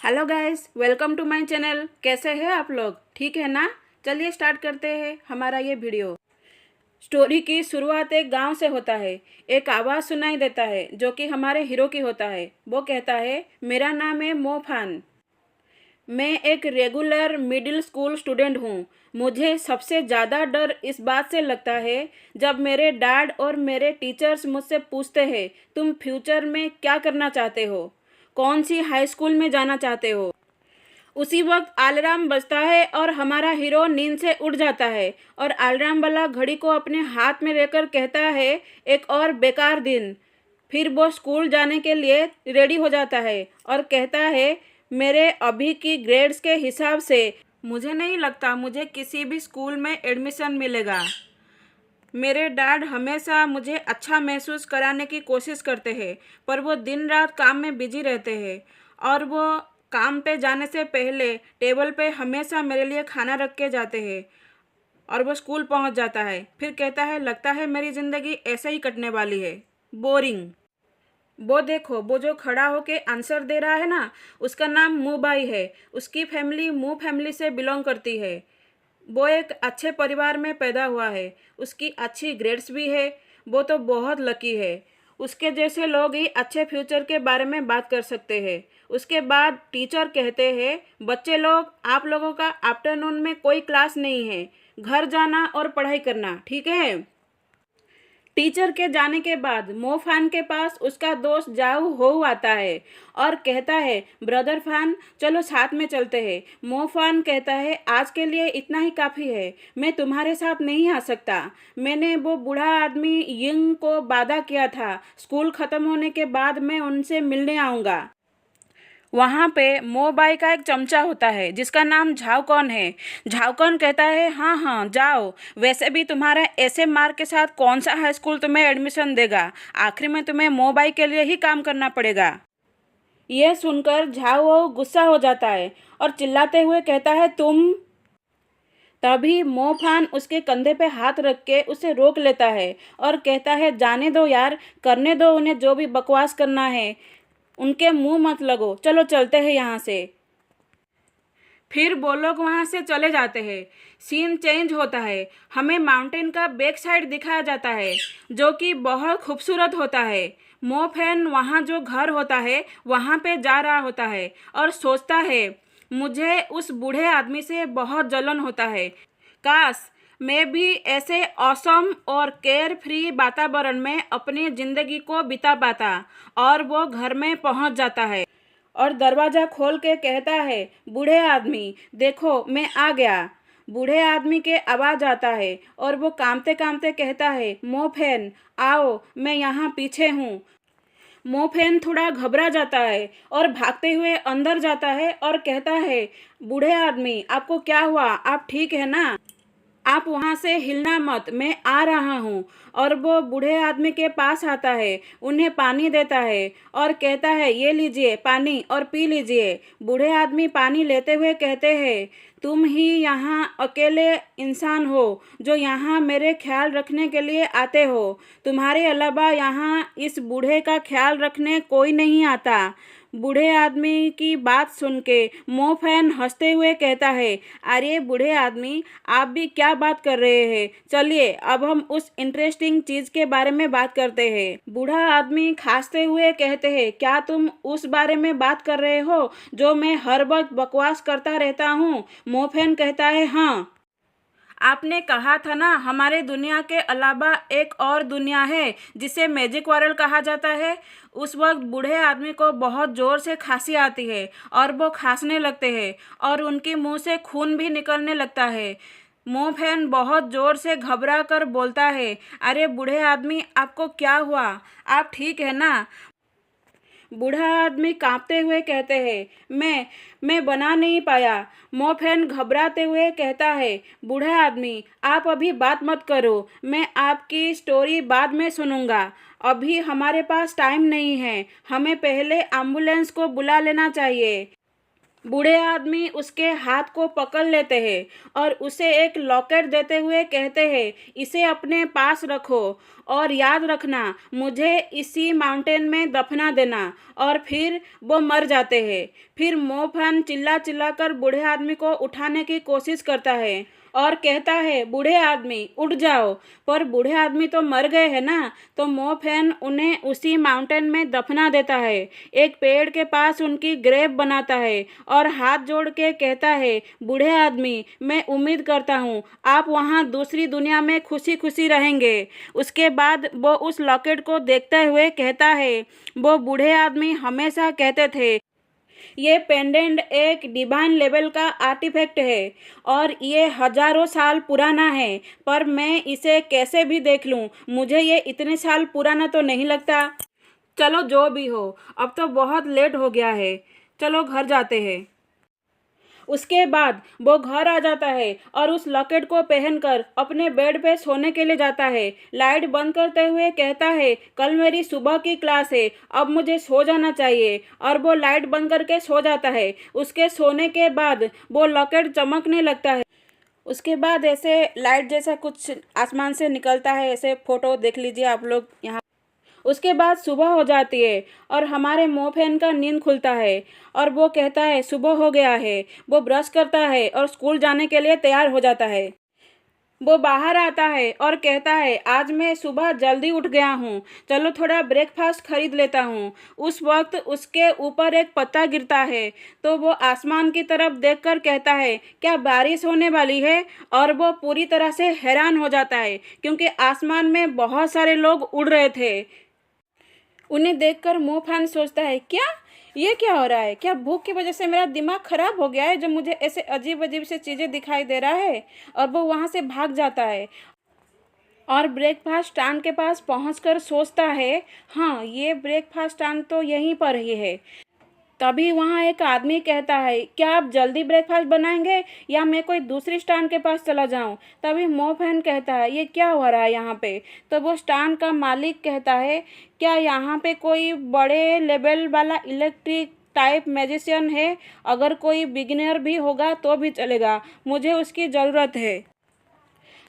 Hello guys, welcome to my channel. कैसे हैं आप लोग? ठीक है ना? चलिए स्टार्ट करते हैं हमारा ये वीडियो। स्टोरी की शुरुआत एक गांव से होता है। एक आवाज़ सुनाई देता है जो कि हमारे हीरो की होता है। वो कहता है, मेरा नाम है मोफान। मैं एक रेगुलर मिडिल स्कूल स्टूडेंट हूँ। मुझे सबसे ज़्यादा डर इस बात से लगता है जब मेरे डैड और मेरे टीचर्स मुझसे पूछते हैं, तुम फ्यूचर में क्या करना चाहते हो, कौन सी हाई स्कूल में जाना चाहते हो। उसी वक्त अलार्म बजता है और हमारा हीरो नींद से उठ जाता है और अलार्म वाला घड़ी को अपने हाथ में लेकर कहता है, एक और बेकार दिन। फिर वो स्कूल जाने के लिए रेडी हो जाता है और कहता है, मेरे अभी की ग्रेड्स के हिसाब से मुझे नहीं लगता मुझे किसी भी स्कूल में एडमिशन मिलेगा। मेरे डैड हमेशा मुझे अच्छा महसूस कराने की कोशिश करते हैं, पर वो दिन रात काम में बिजी रहते हैं और वो काम पे जाने से पहले टेबल पे हमेशा मेरे लिए खाना रख के जाते हैं। और वो स्कूल पहुंच जाता है, फिर कहता है, लगता है मेरी ज़िंदगी ऐसे ही कटने वाली है, बोरिंग। वो देखो, वो जो खड़ा होके आंसर दे रहा है ना, उसका नाम मू भाई है। उसकी फैमिली मू फैमिली से बिलोंग करती है। वो एक अच्छे परिवार में पैदा हुआ है, उसकी अच्छी ग्रेड्स भी है। वो तो बहुत लकी है। उसके जैसे लोग ही अच्छे फ्यूचर के बारे में बात कर सकते हैं। उसके बाद टीचर कहते हैं, बच्चे लोग, आप लोगों का आफ्टरनून में कोई क्लास नहीं है, घर जाना और पढ़ाई करना, ठीक है। टीचर के जाने के बाद मोफान के पास उसका दोस्त जाऊ हो आता है और कहता है, ब्रदर फान, चलो साथ में चलते हैं। मोफान कहता है, आज के लिए इतना ही काफ़ी है, मैं तुम्हारे साथ नहीं आ सकता। मैंने वो बूढ़ा आदमी यंग को वादा किया था, स्कूल ख़त्म होने के बाद मैं उनसे मिलने आऊँगा। वहाँ पे मोबाई का एक चमचा होता है जिसका नाम झावकॉन है। झावकॉन कहता है, हाँ हाँ जाओ, वैसे भी तुम्हारा ऐसे मार्क के साथ कौन सा हाई स्कूल तुम्हें एडमिशन देगा, आखिर में तुम्हें मोबाई के लिए ही काम करना पड़ेगा। यह सुनकर झाओ गुस्सा हो जाता है और चिल्लाते हुए कहता है, तुम। तभी मोफान उसके कंधे पे हाथ रख के उसे रोक लेता है और कहता है, जाने दो यार, करने दो उन्हें जो भी बकवास करना है, उनके मुंह मत लगो, चलो चलते हैं यहाँ से। फिर वो लोग वहाँ से चले जाते हैं। सीन चेंज होता है, हमें माउंटेन का बैक साइड दिखाया जाता है जो कि बहुत खूबसूरत होता है। मोफैन वहाँ जो घर होता है वहाँ पे जा रहा होता है और सोचता है, मुझे उस बूढ़े आदमी से बहुत जलन होता है। काश मैं भी ऐसे ऑसम और केयर फ्री वातावरण में अपनी ज़िंदगी को बिता पाता। और वो घर में पहुंच जाता है और दरवाज़ा खोल के कहता है, बूढ़े आदमी देखो मैं आ गया। बूढ़े आदमी के आवाज़ आता है और वो कांपते कांपते कहता है, मोफेन आओ, मैं यहाँ पीछे हूँ। मोफेन थोड़ा घबरा जाता है और भागते हुए अंदर जाता है और कहता है, बूढ़े आदमी आपको क्या हुआ, आप ठीक है ना? आप वहाँ से हिलना मत, मैं आ रहा हूँ। और वो बूढ़े आदमी के पास आता है, उन्हें पानी देता है और कहता है, ये लीजिए पानी और पी लीजिए। बूढ़े आदमी पानी लेते हुए कहते हैं, तुम ही यहाँ अकेले इंसान हो जो यहाँ मेरे ख्याल रखने के लिए आते हो। तुम्हारे अलावा यहाँ इस बूढ़े का ख्याल रखने कोई नहीं आता। बूढ़े आदमी की बात सुन के मोफैन हंसते हुए कहता है, अरे बूढ़े आदमी, आप भी क्या बात कर रहे हैं, चलिए अब हम उस इंटरेस्टिंग चीज़ के बारे में बात करते हैं। बूढ़ा आदमी खांसते हुए कहते हैं, क्या तुम उस बारे में बात कर रहे हो जो मैं हर वक्त बकवास करता रहता हूँ? मोफैन कहता है, हाँ, आपने कहा था ना, हमारे दुनिया के अलावा एक और दुनिया है जिसे मैजिक वर्ल्ड कहा जाता है। उस वक्त बूढ़े आदमी को बहुत ज़ोर से खांसी आती है और वो खांसने लगते हैं और उनके मुंह से खून भी निकलने लगता है। मोफैन बहुत ज़ोर से घबरा कर बोलता है, अरे बूढ़े आदमी आपको क्या हुआ, आप ठीक है ना? बूढ़ा आदमी कांपते हुए कहते हैं, मैं बना नहीं पाया। मोफैन घबराते हुए कहता है, बूढ़ा आदमी आप अभी बात मत करो, मैं आपकी स्टोरी बाद में सुनूंगा। अभी हमारे पास टाइम नहीं है, हमें पहले एम्बुलेंस को बुला लेना चाहिए। बूढ़े आदमी उसके हाथ को पकड़ लेते हैं और उसे एक लॉकेट देते हुए कहते हैं, इसे अपने पास रखो और याद रखना, मुझे इसी माउंटेन में दफना देना। और फिर वो मर जाते हैं। फिर मोफन चिल्ला चिल्ला कर बूढ़े आदमी को उठाने की कोशिश करता है और कहता है, बूढ़े आदमी उठ जाओ। पर बूढ़े आदमी तो मर गए हैं ना। तो मोफेन उन्हें उसी माउंटेन में दफना देता है, एक पेड़ के पास उनकी ग्रेव बनाता है और हाथ जोड़ के कहता है, बूढ़े आदमी, मैं उम्मीद करता हूँ आप वहाँ दूसरी दुनिया में खुशी खुशी रहेंगे। उसके बाद वो उस लॉकेट को देखते हुए कहता है, वो बूढ़े आदमी हमेशा कहते थे, ये पेंडेंट एक डिवाइन लेवल का आर्टिफैक्ट है और ये हजारों साल पुराना है, पर मैं इसे कैसे भी देख लूँ, मुझे ये इतने साल पुराना तो नहीं लगता। चलो जो भी हो, अब तो बहुत लेट हो गया है, चलो घर जाते हैं। उसके बाद वो घर आ जाता है और उस लॉकेट को पहनकर अपने बेड पे सोने के लिए जाता है। लाइट बंद करते हुए कहता है, कल मेरी सुबह की क्लास है, अब मुझे सो जाना चाहिए। और वो लाइट बंद करके सो जाता है। उसके सोने के बाद वो लॉकेट चमकने लगता है। उसके बाद ऐसे लाइट जैसा कुछ आसमान से निकलता है, ऐसे फोटो देख लीजिए आप लोग यहाँ। उसके बाद सुबह हो जाती है और हमारे मोफेन का नींद खुलता है और वो कहता है, सुबह हो गया है। वो ब्रश करता है और स्कूल जाने के लिए तैयार हो जाता है। वो बाहर आता है और कहता है, आज मैं सुबह जल्दी उठ गया हूँ, चलो थोड़ा ब्रेकफास्ट खरीद लेता हूँ। उस वक्त उसके ऊपर एक पत्ता गिरता है तो वो आसमान की तरफ देखकर कहता है, क्या बारिश होने वाली है। और वो पूरी तरह से हैरान हो जाता है क्योंकि आसमान में बहुत सारे लोग उड़ रहे थे। उन्हें देखकर मोफान सोचता है, क्या ये क्या हो रहा है, क्या भूख की वजह से मेरा दिमाग खराब हो गया है जो मुझे ऐसे अजीब अजीब से चीज़ें दिखाई दे रहा है। और वो वहाँ से भाग जाता है और ब्रेकफास्ट स्टैंड के पास पहुंचकर सोचता है, हाँ ये ब्रेकफास्ट स्टैंड तो यहीं पर ही है। तभी वहाँ एक आदमी कहता है, क्या आप जल्दी ब्रेकफास्ट बनाएंगे या मैं कोई दूसरी स्टैंड के पास चला जाऊँ। तभी मोफेन कहता है, ये क्या हो रहा है यहाँ पे। तो वो स्टैंड का मालिक कहता है, क्या यहाँ पे कोई बड़े लेवल वाला इलेक्ट्रिक टाइप मैजिशियन है। अगर कोई बिगिनर भी होगा तो भी चलेगा, मुझे उसकी ज़रूरत है।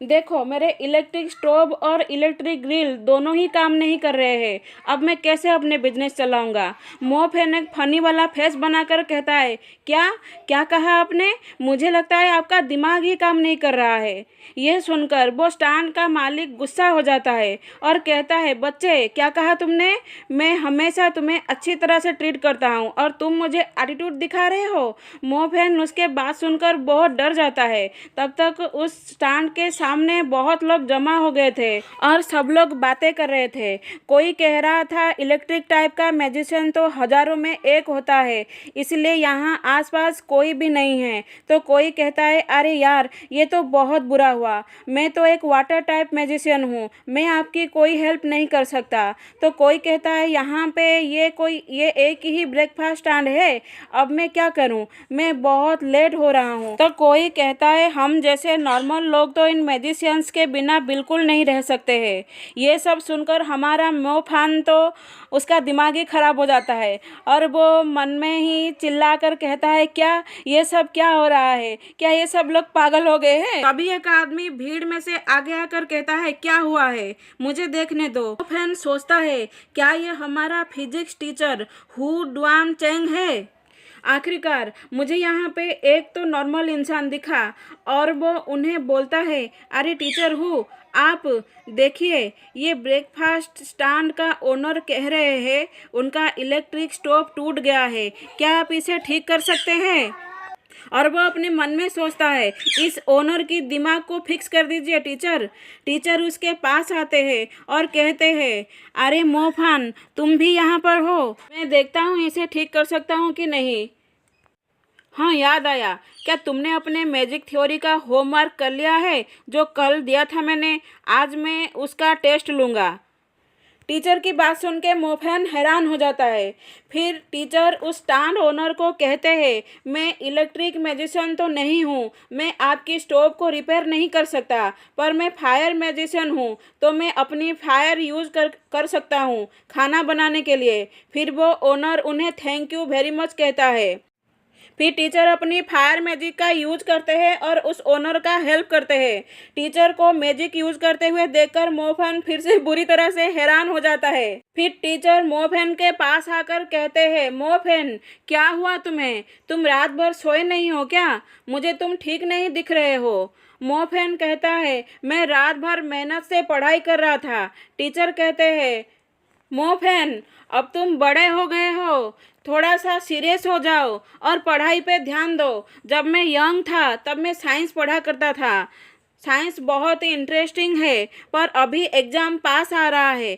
देखो, मेरे इलेक्ट्रिक स्टोव और इलेक्ट्रिक ग्रिल दोनों ही काम नहीं कर रहे हैं, अब मैं कैसे अपने बिजनेस चलाऊंगा। मोफेन एक फनी वाला फेस बनाकर कहता है, क्या क्या कहा आपने, मुझे लगता है आपका दिमाग ही काम नहीं कर रहा है। यह सुनकर वो स्टैंड का मालिक गुस्सा हो जाता है और कहता है, बच्चे क्या कहा तुमने, मैं हमेशा तुम्हें अच्छी तरह से ट्रीट करता हूँ और तुम मुझे एटीट्यूड दिखा रहे हो। मोफेन उसके बात सुनकर बहुत डर जाता है। तब तक उस स्टैंड के सामने बहुत लोग जमा हो गए थे और सब लोग बातें कर रहे थे। कोई कह रहा था, इलेक्ट्रिक टाइप का मैजिशियन तो हजारों में एक होता है, इसलिए यहाँ आसपास कोई भी नहीं है। तो कोई कहता है, अरे यार ये तो बहुत बुरा हुआ, मैं तो एक वाटर टाइप मैजिशियन हूँ, मैं आपकी कोई हेल्प नहीं कर सकता। तो कोई कहता है, यहाँ पे ये एक ही ब्रेकफास्ट स्टैंड है, अब मैं क्या करूँ, मैं बहुत लेट हो रहा हूँ। तो कोई कहता है, हम जैसे नॉर्मल लोग तो इन मैजिशियंस के बिना बिल्कुल नहीं रह सकते हैं। ये सब सुनकर हमारा मोफान तो उसका दिमाग ही खराब हो जाता है और वो मन में ही चिल्लाकर कहता है, क्या ये सब क्या हो रहा है, क्या ये सब लोग पागल हो गए हैं। तभी एक आदमी भीड़ में से आगे आकर कहता है, क्या हुआ है, मुझे देखने दो। मोफान सोचता है, क्या ये हमारा physics teacher Hu Duan Cheng है। आखिरकार मुझे यहाँ पे एक तो नॉर्मल इंसान दिखा और वो उन्हें बोलता है, अरे टीचर हूँ, आप देखिए, ये ब्रेकफास्ट स्टैंड का ओनर कह रहे हैं उनका इलेक्ट्रिक स्टोव टूट गया है, क्या आप इसे ठीक कर सकते हैं। और वो अपने मन में सोचता है, इस ओनर की दिमाग को फिक्स कर दीजिए टीचर। टीचर उसके पास आते हैं और कहते हैं, अरे मोफान तुम भी यहाँ पर हो, मैं देखता हूँ इसे ठीक कर सकता हूँ कि नहीं। हाँ याद आया, क्या तुमने अपने मैजिक थ्योरी का होमवर्क कर लिया है जो कल दिया था मैंने, आज मैं उसका टेस्ट लूँगा। टीचर की बात सुन के मोफेन हैरान हो जाता है। फिर टीचर उस स्टैंड ओनर को कहते हैं, मैं इलेक्ट्रिक मैजिशियन तो नहीं हूँ, मैं आपकी स्टोव को रिपेयर नहीं कर सकता, पर मैं फायर मैजिशियन हूँ, तो मैं अपनी फायर यूज़ कर सकता हूँ खाना बनाने के लिए। फिर वो ओनर उन्हें थैंक यू वेरी मच कहता है। फिर टीचर अपनी फायर मैजिक का यूज करते हैं और उस ओनर का हेल्प करते हैं। टीचर को मैजिक यूज करते हुए देखकर मोफन फिर से बुरी तरह से हैरान हो जाता है। फिर टीचर मोफन के पास आकर कहते हैं, मोफन क्या हुआ तुम्हें? तुम रात भर सोए नहीं हो क्या? मुझे तुम ठीक नहीं दिख रहे हो। मोफन कहता है, मैं रात भर मेहनत से पढ़ाई कर रहा था। टीचर कहते हैं, मोफन अब तुम बड़े हो गए हो, थोड़ा सा सीरियस हो जाओ और पढ़ाई पे ध्यान दो। जब मैं यंग था तब मैं साइंस पढ़ा करता था। साइंस बहुत ही इंटरेस्टिंग है, पर अभी एग्ज़ाम पास आ रहा है।